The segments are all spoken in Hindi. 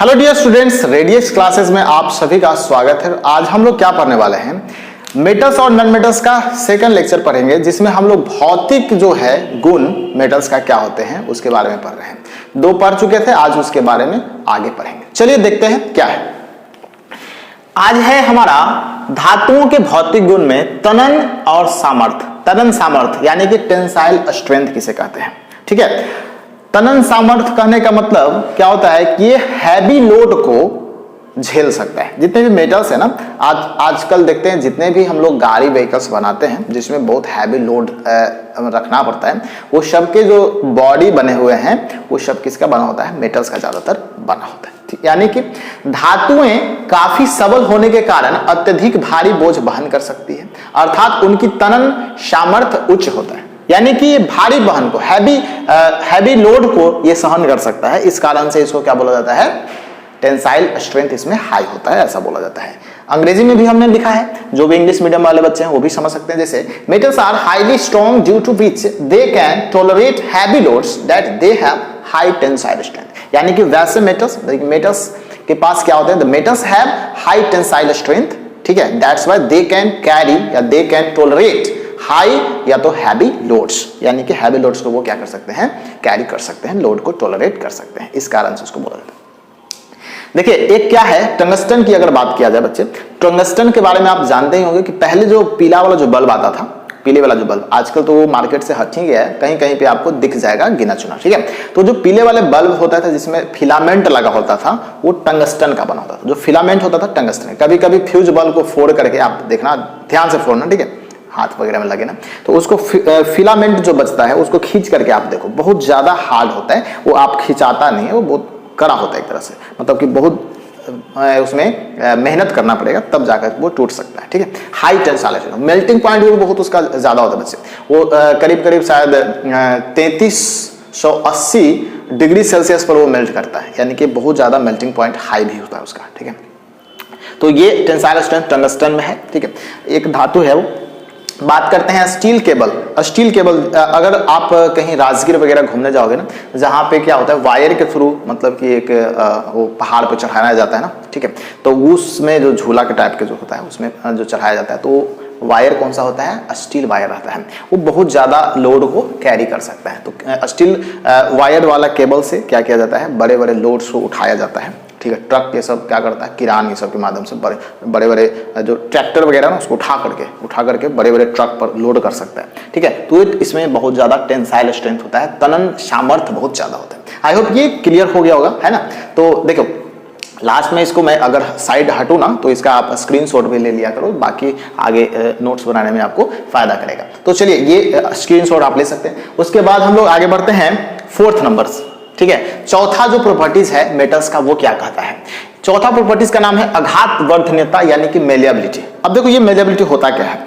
Hello dear students, radius classes में आप सभी का स्वागत है। आज हम लोग क्या पढ़ने वाले हैं, मेटल्स और नॉन मेटल्स का सेकंड लेक्चर पढ़ेंगे, जिसमें हम लोग भौतिक जो है गुण मेटल्स का क्या होते हैं उसके बारे में पढ़ रहे हैं। दो पढ़ चुके थे, आज उसके बारे में आगे पढ़ेंगे। चलिए देखते हैं क्या है। आज है हमारा धातुओं के भौतिक गुण में तनन और सामर्थ्य। तनन सामर्थ्य यानी कि टेंसाइल स्ट्रेंथ किसे कहते हैं। ठीक है, तनन सामर्थ्य कहने का मतलब क्या होता है कि ये हैवी लोड को झेल सकता है। जितने भी मेटल्स है ना, आजकल देखते हैं जितने भी हम लोग गाड़ी व्हीकल्स बनाते हैं जिसमें बहुत हैवी लोड रखना पड़ता है, वो सब के जो बॉडी बने हुए हैं वो सब किसका बना होता है, मेटल्स का ज्यादातर बना होता है। ठीक, यानी कि धातुएं काफी सबल होने के कारण अत्यधिक भारी बोझ वहन कर सकती है, अर्थात उनकी तनन सामर्थ्य उच्च होता है। यानी कि ये भारी वहन को, हैवी लोड को ये सहन कर सकता है। इस कारण से इसको क्या बोला जाता है, टेंसाइल स्ट्रेंथ इसमें हाई होता है, ऐसा बोला जाता है। अंग्रेजी में भी हमने लिखा है, जो भी इंग्लिश मीडियम वाले बच्चे हैं वो भी समझ सकते हैं। जैसे metals are highly strong due to which they can tolerate heavy loads that they have high tensile strength. यानी कि वैसे मेटल्स के पास क्या होते हैं, the metals have high tensile strength. ठीक है, that's why they can carry या दे कैन टॉलरेट हाई या तो हैवी लोड्स, यानी कि हैवी लोड्स को वो क्या कर सकते हैं, कैरी कर सकते हैं, लोड को टॉलरेट कर सकते हैं। इस कारण से उसको बोला जाता है। देखिए, एक क्या है, टंगस्टन की अगर बात किया जाए बच्चे, टंगस्टन के बारे में आप जानते ही होंगे कि पहले जो पीला वाला जो बल्ब आता था, पीले वाला जो बल्ब, आजकल तो वो मार्केट से हट ही गया है, कहीं कहीं पे आपको दिख जाएगा गिना चुना। ठीक है, तो जो पीले वाले बल्ब होता था जिसमें फिलामेंट लगा होता था, वो टंगस्टन का बना होता था। जो फिलामेंट होता था टंगस्टन। कभी कभी फ्यूज बल्ब को फोड़ करके आप देखना, ध्यान से फोड़ना, ठीक है, हाथ वगैरह में लगे ना, तो उसको फिलामेंट जो बचता है उसको खींच करके आप देखो, बहुत ज्यादा हार्ड होता है वो, आप खिंचाता नहीं है, वो बहुत कड़ा होता है एक तरह से, मतलब कि बहुत उसमें मेहनत करना पड़ेगा तब जाकर वो टूट सकता है। ठीक है, हाई टेंसाइल मेल्टिंग पॉइंट भी बहुत उसका ज्यादा होता है बच्चे, वो करीब करीब शायद 3380 डिग्री सेल्सियस पर वो मेल्ट करता है, यानी कि बहुत ज्यादा मेल्टिंग पॉइंट हाई भी होता है उसका। ठीक है, तो ये टेंसाइल स्ट्रेंथ टंगस्टन में है। ठीक है, एक धातु है वो। बात करते हैं स्टील केबल। स्टील केबल, अगर आप कहीं राजगीर वगैरह घूमने जाओगे ना, जहाँ पे क्या होता है, वायर के थ्रू, मतलब कि एक वो पहाड़ पे चढ़ाया जाता है ना, ठीक है, तो उसमें जो झूला के टाइप के जो होता है उसमें जो चढ़ाया जाता है, तो वायर कौन सा होता है, स्टील वायर रहता है, वो बहुत ज्यादा लोड को कैरी कर सकता है। तो स्टील वायर वाला केबल से क्या किया जाता है, बड़े बड़े लोड्स को उठाया जाता है। ठीक है, ट्रक ये सब क्या करता है, किरान ये सब के माध्यम से बड़े बड़े जो ट्रैक्टर वगैरह ना, उसको उठा करके बड़े बड़े ट्रक पर लोड कर सकता है। ठीक है, तो इसमें बहुत ज्यादा टेंसाइल स्ट्रेंथ होता है, तनन सामर्थ्य बहुत ज्यादा होता है। आई होप ये क्लियर हो गया होगा, है ना। तो देखो, लास्ट में इसको मैं अगर साइड हटूं ना, तो इसका आप स्क्रीनशॉट भी ले लिया करो, बाकी आगे नोट्स बनाने में आपको फायदा करेगा। तो चलिए, ये स्क्रीनशॉट आप ले सकते हैं। उसके बाद हम लोग आगे बढ़ते हैं फोर्थ नंबर। ठीक है, चौथा जो प्रॉपर्टीज है मेटल्स का, वो क्या कहता है, चौथा प्रॉपर्टीज का नाम है आघात वर्धनीयता, यानी कि मेलिएबिलिटी। अब देखो, ये मेलिएबिलिटी होता क्या है।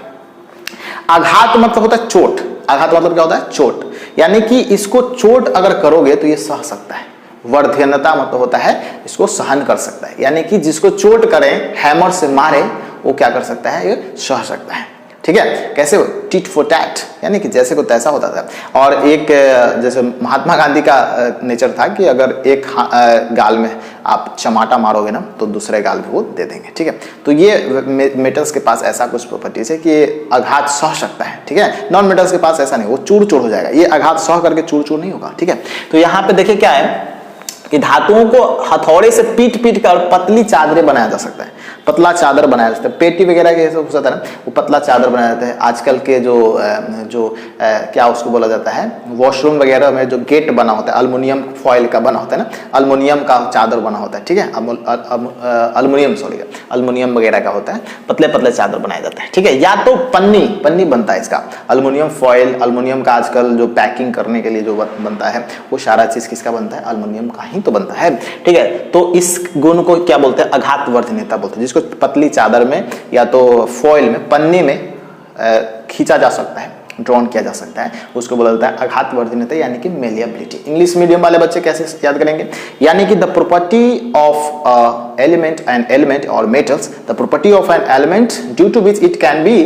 आघात मतलब होता है चोट। आघात मतलब क्या होता है, चोट, यानी कि इसको चोट अगर करोगे तो ये सह सकता है। वर्धनीयता मतलब होता है इसको सहन कर सकता है, यानी कि जिसको चोट करें, हैमर से मारे, वो क्या कर सकता है, ये सह सकता है। ठीक है, कैसे, टिट फॉर टैट, यानी कि जैसे को तैसा होता था। और एक जैसे महात्मा गांधी का नेचर था कि अगर एक गाल में आप चमाटा मारोगे ना, तो दूसरे गाल भी वो दे देंगे। ठीक है, तो ये मेटल्स के पास ऐसा कुछ प्रॉपर्टीज है कि ये आघात सह सकता है। ठीक है, नॉन मेटल्स के पास ऐसा नहीं, वो चूर चूर हो जाएगा, ये आघात सह करके चूर चूर नहीं होगा। ठीक है, तो यहाँ पे देखिए क्या है कि धातुओं को हथौड़े से पीट पीट कर पतली चादरें बनाया जा सकता है, पतला चादर बनाया जाता है। पेटी वगैरह के सब होता है ना, वो पतला चादर बनाया जाता है। आजकल के जो क्या उसको बोला जाता है, वॉशरूम वगैरह में जो गेट बना होता है, अल्युमिनियम फॉइल का बना होता है ना, अल्युमिनियम का चादर बना होता है। ठीक है, अल्युमिनियम वगैरह का होता है, पतले पतले चादर बनाया जाता है। ठीक है, या तो पन्नी बनता है इसका, अल्युमिनियम फॉइल, अल्युमिनियम का आजकल जो पैकिंग करने के लिए जो बनता है, वो सारा चीज किसका बनता है, अल्युमिनियम का ही तो बनता है। ठीक है, तो इस गुण को क्या बोलते हैं, आघात वर्धनीयता बोलते हैं, जिसको पतली चादर में या तो फॉइल में, पन्नी में खींचा जा सकता है, ड्रॉन किया जा सकता है, उसको बोला जाता है आघात वर्धनीयता, यानी कि मेलिएबिलिटी। इंग्लिश मीडियम वाले बच्चे कैसे याद करेंगे, यानी कि द प्रॉपर्टी ऑफ एलिमेंट और metals, the property of an element due to which it can be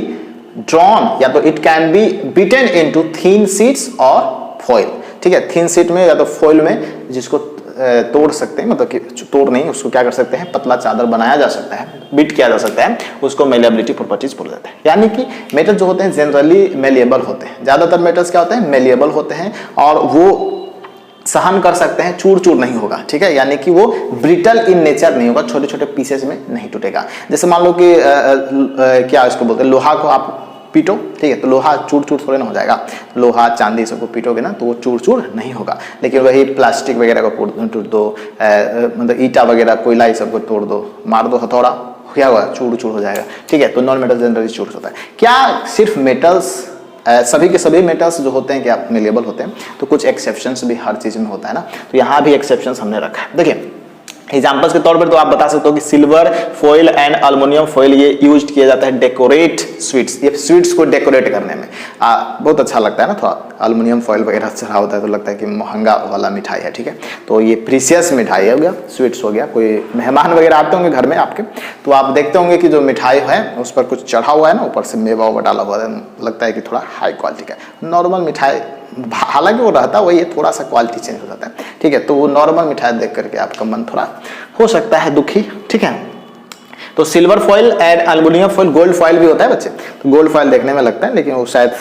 drawn या तो it can be beaten into thin sheets और फॉइल। ठीक है, थिन शीट में या तो फॉइल में, जिसको तोड़ सकते हैं, मतलब कि तोड़ नहीं, उसको क्या कर सकते हैं, पतला चादर बनाया जा सकता है, बिट किया जा सकता है, उसको मेलिएबिलिटी प्रॉपर्टीज बोला जाता है। यानी कि मेटल जो होते हैं जनरली मेलिएबल होते हैं, ज्यादातर मेटल्स क्या होते हैं, मेलिएबल होते हैं और वो सहन कर सकते हैं, चूर चूर नहीं होगा, ठीक है, यानी कि वो ब्रिटल इन नेचर नहीं होगा, छोटे छोटे पीसेस में नहीं टूटेगा। जैसे मान लो कि क्या इसको बोलते हैं, लोहा को आप पीटो, ठीक है, तो लोहा चूर चूर थोड़े ना हो जाएगा, लोहा चांदी सबको पीटोगे ना तो वो चूर चूर नहीं होगा। लेकिन वही प्लास्टिक वगैरह को तोड़ दो, मतलब ईटा वगैरह कोयला सबको तोड़ दो, मार दो हथौड़ा, क्या हुआ, चूर चूर हो जाएगा, ठीक है। तो नॉन मेटल जनरली चूर होता है। क्या सिर्फ मेटल्स, सभी के सभी मेटल्स जो होते हैं क्या मेलिएबल होते हैं? तो कुछ एक्सेप्शंस भी हर चीज में होता है ना, तो यहाँ भी एक्सेप्शंस हमने रखा है। देखिए एग्जाम्पल्स के तौर पर तो आप बता सकते हो कि silver foil and aluminium foil ये यूज किया जाता है डेकोरेट स्वीट्स, ये स्वीट्स को डेकोरेट करने में बहुत अच्छा लगता है ना, थोड़ा अल्युमिनियम फॉइल वगैरह चढ़ा होता है तो लगता है कि महंगा वाला मिठाई है, ठीक है। तो ये प्रीसियस मिठाई हो गया, स्वीट्स हो गया, कोई मेहमान वगैरह आते होंगे घर में आपके, तो आप देखते होंगे कि जो मिठाई है उस पर कुछ चढ़ा हुआ है ना, ऊपर से मेवा ववा डाला हुआ है, लगता है कि थोड़ा हाई क्वालिटी का। नॉर्मल मिठाई हालांकि वो रहता है वही, थोड़ा सा क्वालिटी चेंज हो जाता है, ठीक है। तो वो नॉर्मल मिठाई देख करके आपका मन थोड़ा हो सकता है दुखी, ठीक है। तो silver foil and aluminium foil, gold foil भी होता है बच्चे, तो गोल्ड फॉइल देखने में लगता है लेकिन वो शायद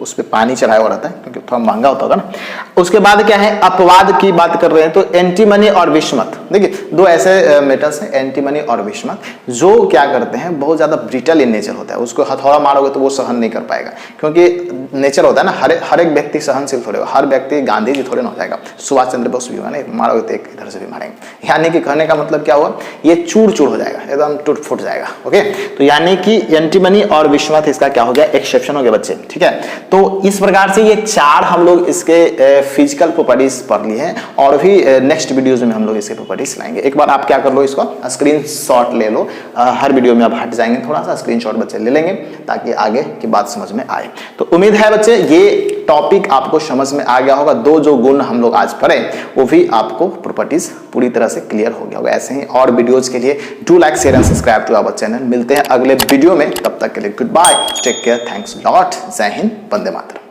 उस पर पानी चढ़ाया हुआ रहता है क्योंकि थोड़ा महंगा होता होगा ना। उसके बाद क्या है, अपवाद की बात कर रहे हैं, तो एंटीमनी और विस्मत, देखिए दो ऐसे मेटल्स हैं एंटीमनी और विस्मत, जो क्या करते हैं, बहुत ज्यादा ब्रिटल इन नेचर होता है, उसको हथौड़ा मारोगे तो वो सहन नहीं कर पाएगा, क्योंकि नेचर होता है ना, हर एक व्यक्ति सहनशील थोड़े हो, हर व्यक्ति गांधी जी थोड़े ना हो जाएगा, सुभाष चंद्र बोस भी होगा नहीं, मारोगे तो एक इधर से भी मारेंगे। यानी कि कहने का मतलब क्या हुआ, ये चूर चूर हो जाएगा, एकदम टूट फूट जाएगा, ओके। तो यानी कि एंटीमनी और विस्मत इसका क्या हो गया, एक्सेप्शन हो गया बच्चे, ठीक है। तो इस प्रकार से ये चार हम लोग इसके फिजिकल प्रॉपर्टीज पढ़ लिए हैं, और भी नेक्स्ट वीडियोज में हम लोग इसके प्रॉपर्टीज लाएंगे। एक बार आप क्या कर लो, इसको स्क्रीनशॉट ले लो, हर वीडियो में आप हट जाएंगे, थोड़ा सा स्क्रीनशॉट बच्चे ले लेंगे ताकि आगे की बात समझ में आए। तो उम्मीद है बच्चे ये टॉपिक आपको समझ में आ गया होगा, दो जो गुण हम लोग आज पढ़े वो भी आपको प्रॉपर्टीज पूरी तरह से क्लियर हो गया होगा। ऐसे ही और वीडियोज के लिए do like share and subscribe to our channel. मिलते हैं अगले वीडियो में, तब तक के लिए goodbye, take care, thanks lot, Jai Hind, Vande Mataram.